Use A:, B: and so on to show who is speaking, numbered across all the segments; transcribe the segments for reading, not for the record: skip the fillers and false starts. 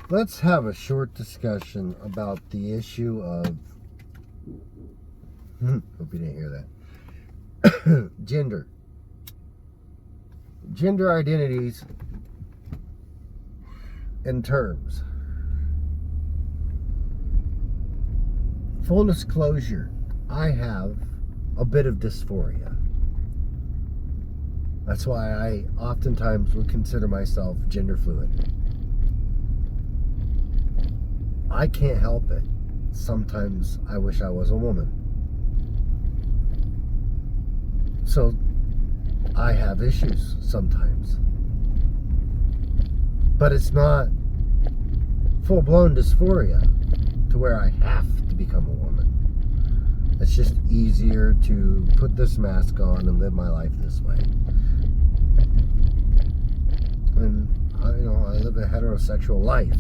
A: let's have a short discussion about the issue of hope you didn't hear that. Gender identities and terms. Full disclosure, I have a bit of dysphoria. That's why I oftentimes would consider myself gender fluid. I can't help it. Sometimes I wish I was a woman. So I have issues sometimes. But it's not full-blown dysphoria to where I have to become a woman. It's just easier to put this mask on and live my life this way. And I live a heterosexual life,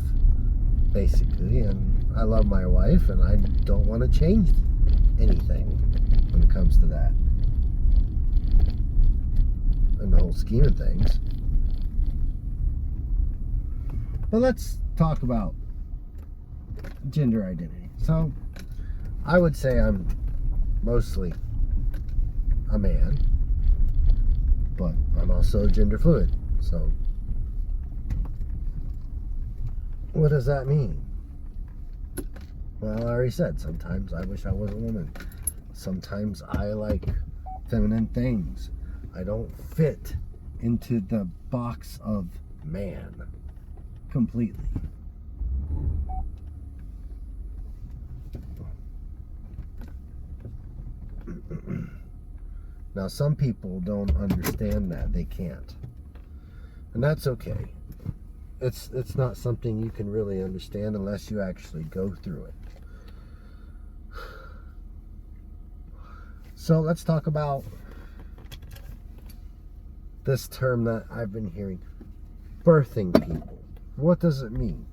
A: basically, and I love my wife, and I don't want to change anything when it comes to that. In the whole scheme of things. But let's talk about gender identity. So, I would say I'm mostly a man, but I'm also gender fluid. So, what does that mean? Well, I already said, sometimes I wish I was a woman. Sometimes I like feminine things. I don't fit into the box of man completely. Now, some people don't understand that. They can't. And that's okay. It's not something you can really understand unless you actually go through it. So let's talk about this term that I've been hearing, birthing people. What does it mean?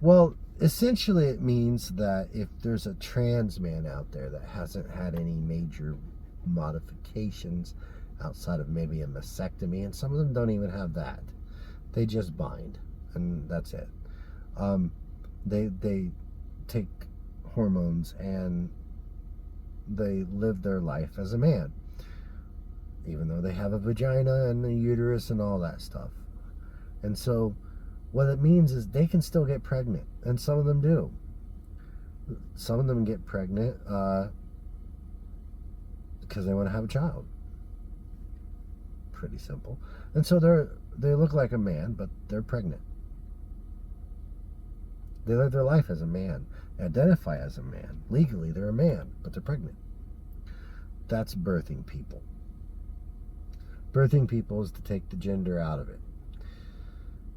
A: Well, essentially it means that if there's a trans man out there that hasn't had any major modifications outside of maybe a mastectomy, and some of them don't even have that. They just bind, and that's it. They take hormones and they live their life as a man, even though they have a vagina and a uterus and all that stuff. And so what it means is they can still get pregnant, and some of them do. Some of them get pregnant because they want to have a child. Pretty simple. And so they look like a man, but they're pregnant. They live their life as a man, identify as a man. Legally, they're a man, but they're pregnant. That's birthing people. Birthing people is to take the gender out of it.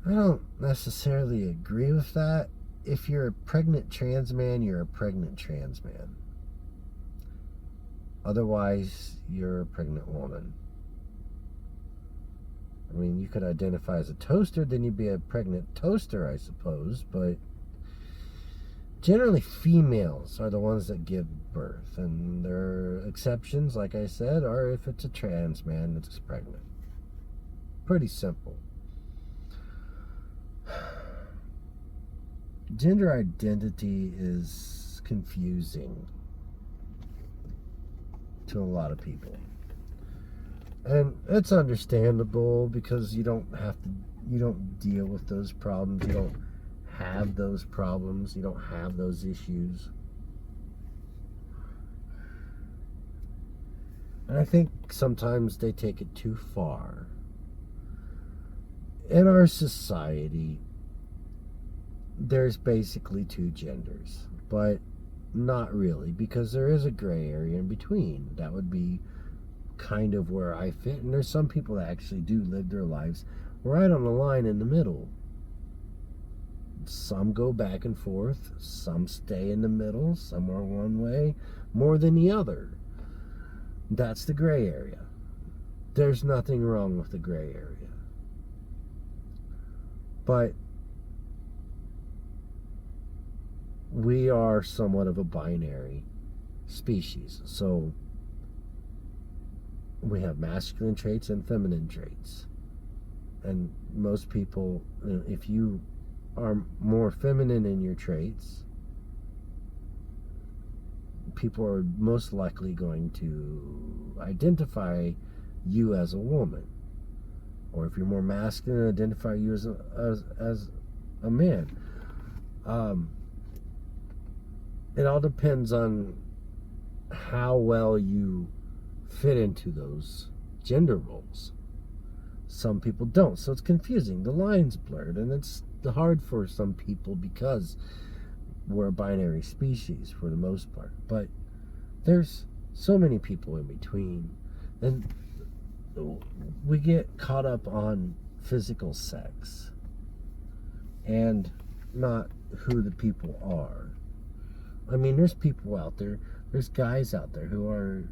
A: I don't necessarily agree with that. If you're a pregnant trans man, you're a pregnant trans man. Otherwise, you're a pregnant woman. I mean, you could identify as a toaster, then you'd be a pregnant toaster, I suppose, but generally females are the ones that give birth, and there are exceptions, like I said, are if it's a trans man that's pregnant. Pretty simple. Gender identity is confusing to a lot of people. And it's understandable because you don't deal with those problems. You don't have those problems. You don't have those issues. And I think sometimes they take it too far. In our society, there's basically two genders, but not really, because there is a gray area in between. That would be kind of where I fit, and there's some people that actually do live their lives right on the line in the middle. Some go back and forth, some stay in the middle, some are one way more than the other. That's the gray area. There's nothing wrong with the gray area. But we are somewhat of a binary species. So we have masculine traits and feminine traits. And most people, if you are more feminine in your traits, people are most likely going to identify you as a woman. Or if you're more masculine, identify you as a man. It all depends on how well you fit into those gender roles. Some people don't, so it's confusing. The line's blurred, and it's hard for some people because we're a binary species for the most part. But there's so many people in between, and we get caught up on physical sex and not who the people are. I mean, there's people out there, there's guys out there who are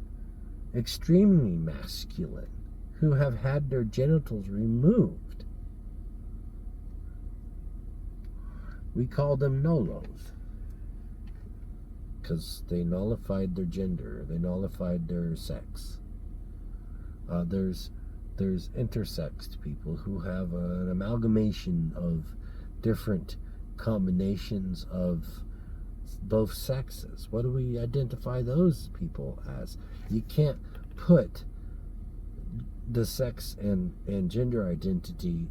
A: extremely masculine, who have had their genitals removed. We call them NOLOs because they nullified their gender, they nullified their sex. There's intersexed people who have an amalgamation of different combinations of both sexes. What do we identify those people as? You can't put the sex and gender identity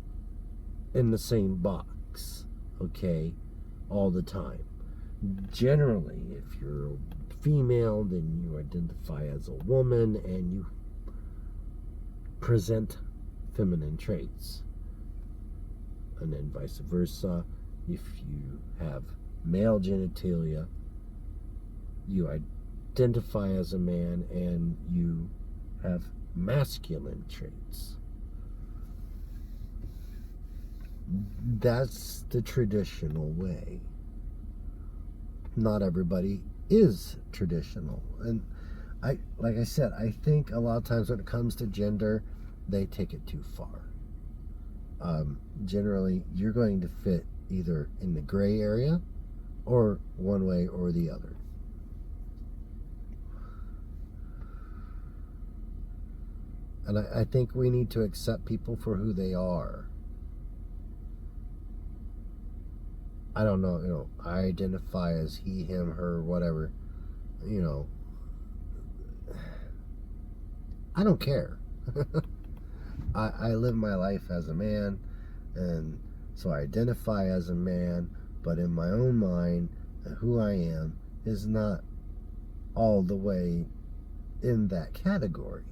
A: in the same box, okay, all the time. Generally, if you're a female, then you identify as a woman and you present feminine traits. And then vice versa, if you have male genitalia, you identify as a man and you have masculine traits. That's the traditional way. Not everybody is traditional. And like I said, I think a lot of times when it comes to gender, they take it too far. Generally, you're going to fit either in the gray area or one way or the other. And I think we need to accept people for who they are. I don't know, I identify as he, him, her, whatever. I don't care. I live my life as a man, and so I identify as a man, but in my own mind, who I am is not all the way in that category.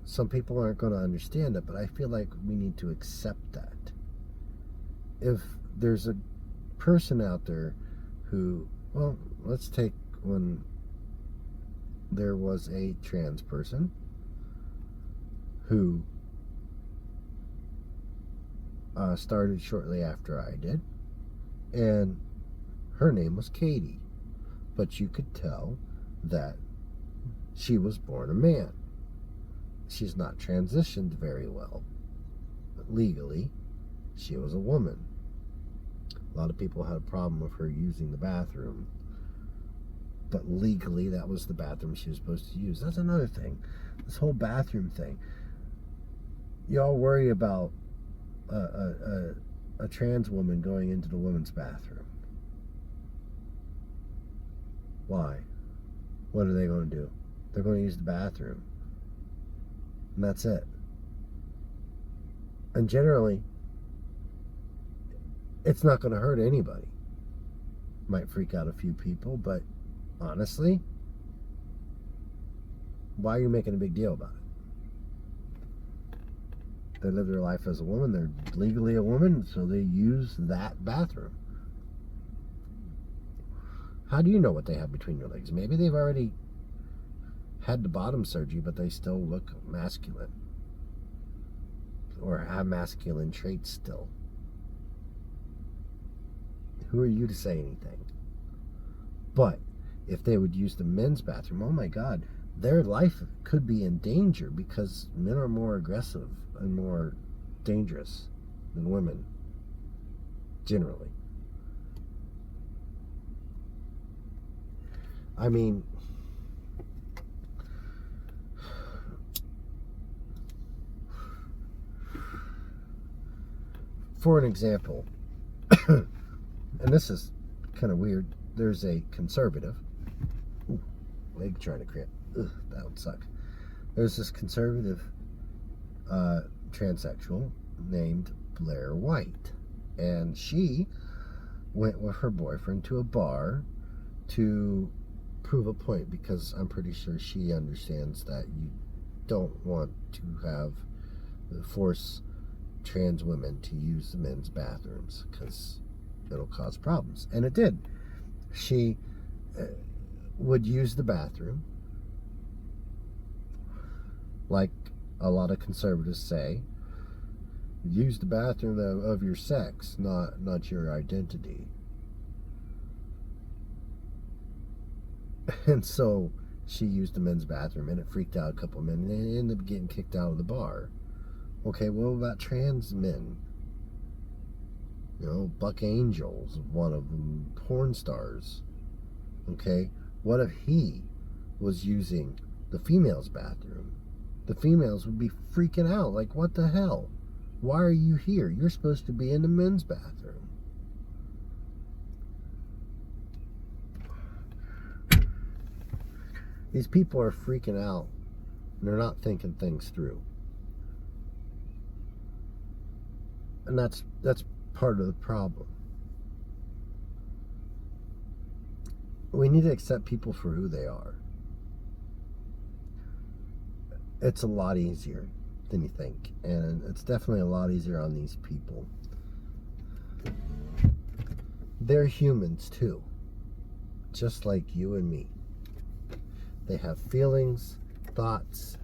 A: Some people aren't going to understand it, but I feel like we need to accept that. If there's a person out there who, well, let's take when there was a trans person who started shortly after I did, and her name was Katie, but you could tell that she was born a man. She's not transitioned very well, but legally she was a woman. A lot of people had a problem with her using the bathroom, but legally that was the bathroom she was supposed to use. That's another thing, this whole bathroom thing. Y'all worry about a trans woman going into the women's bathroom. Why? What are they going to do? They're going to use the bathroom, and that's it. And generally, it's not going to hurt anybody. Might freak out a few people, but honestly, why are you making a big deal about it? They live their life as a woman. They're legally a woman, so they use that bathroom. How do you know what they have between their legs? Maybe they've already had the bottom surgery, but they still look masculine, or have masculine traits still. Who are you to say anything? But if they would use the men's bathroom, oh my God, their life could be in danger because men are more aggressive and more dangerous than women, generally. I mean, for an example, and this is kind of weird, there's a conservative. Ooh, leg trying to cramp. Ugh, that would suck. There's this conservative transsexual named Blair White, and she went with her boyfriend to a bar to prove a point, because I'm pretty sure she understands that you don't want to force trans women to use the men's bathrooms, because it'll cause problems. And it did. She would use the bathroom, like a lot of conservatives say, use the bathroom of your sex, not your identity. And so she used the men's bathroom, and it freaked out a couple of men, and they ended up getting kicked out of the bar. Okay, what about trans men? You know, Buck Angel's one of them, porn stars. Okay, what if he was using the female's bathroom? The females would be freaking out, like, what the hell? Why are you here? You're supposed to be in the men's bathroom. These people are freaking out, and they're not thinking things through. And that's part of the problem. We need to accept people for who they are. It's a lot easier than you think, and it's definitely a lot easier on these people. They're humans too, just like you and me. They have feelings, thoughts,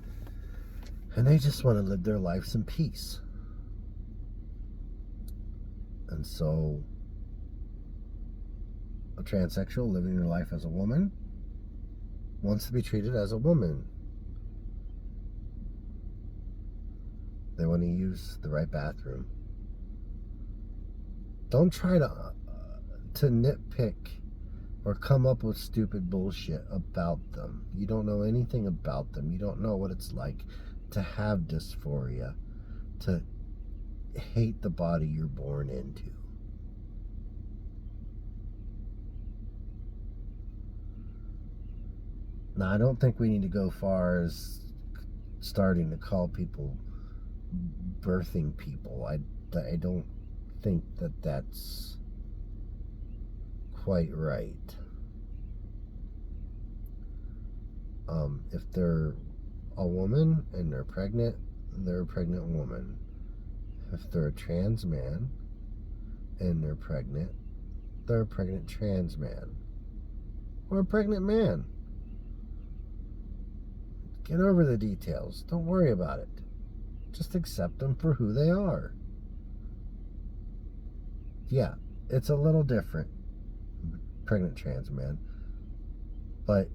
A: and they just want to live their lives in peace. And so, a transsexual living their life as a woman wants to be treated as a woman. They want to use the right bathroom. Don't try to nitpick or come up with stupid bullshit about them. You don't know anything about them. You don't know what it's like to have dysphoria, to hate the body you're born into. Now, I don't think we need to go far as starting to call people birthing people. I don't think that that's quite right. If they're a woman and they're a pregnant woman. If they're a trans man and they're a pregnant trans man. Or a pregnant man. Get over the details. Don't worry about it. Just accept them for who they are. Yeah, it's a little different, pregnant trans man, but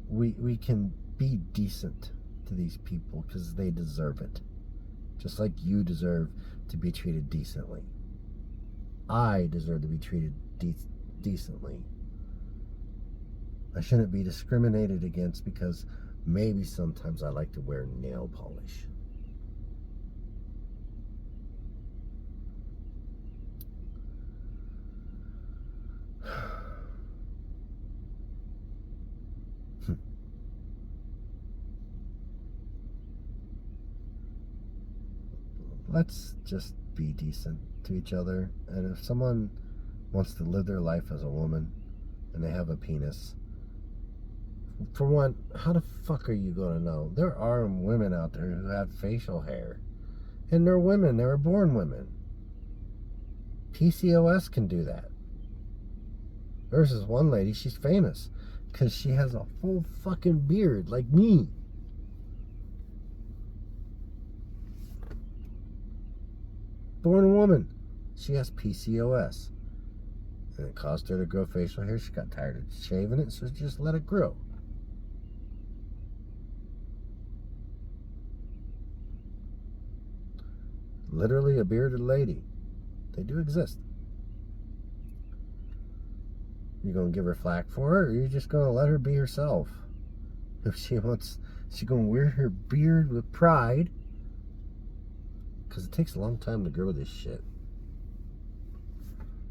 A: we can be decent to these people because they deserve it. Just like you deserve to be treated decently. I deserve to be treated decently. I shouldn't be discriminated against because maybe sometimes I like to wear nail polish. Let's just be decent to each other. And if someone wants to live their life as a woman and they have a penis, for one, how the fuck are you going to know? There are women out there who have facial hair. And they're women. They were born women. PCOS can do that. There's this one lady, she's famous because she has a full fucking beard like me. Born a woman. She has PCOS. And it caused her to grow facial hair. She got tired of shaving it, so just let it grow. Literally a bearded lady. They do exist. You gonna give her flack for it, or you just gonna let her be herself? If she wants, she's gonna wear her beard with pride. Because it takes a long time to grow this shit.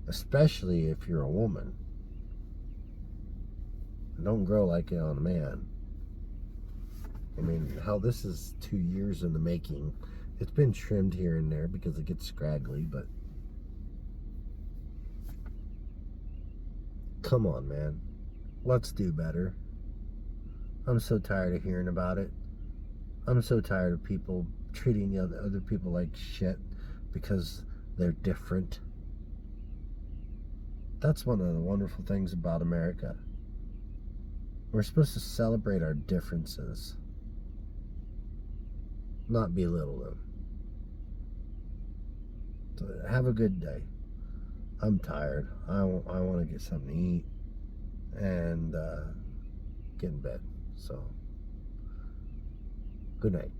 A: especially if you're a woman. Don't grow like it on a man. I mean, hell, this is 2 years in the making. It's been trimmed here and there because it gets scraggly, but come on, man. Let's do better. I'm so tired of hearing about it. I'm so tired of people treating the other people like shit because they're different. That's one of the wonderful things about America. We're supposed to celebrate our differences, not belittle them. So have a good day. I'm tired. I want to get something to eat and get in bed. So, good night.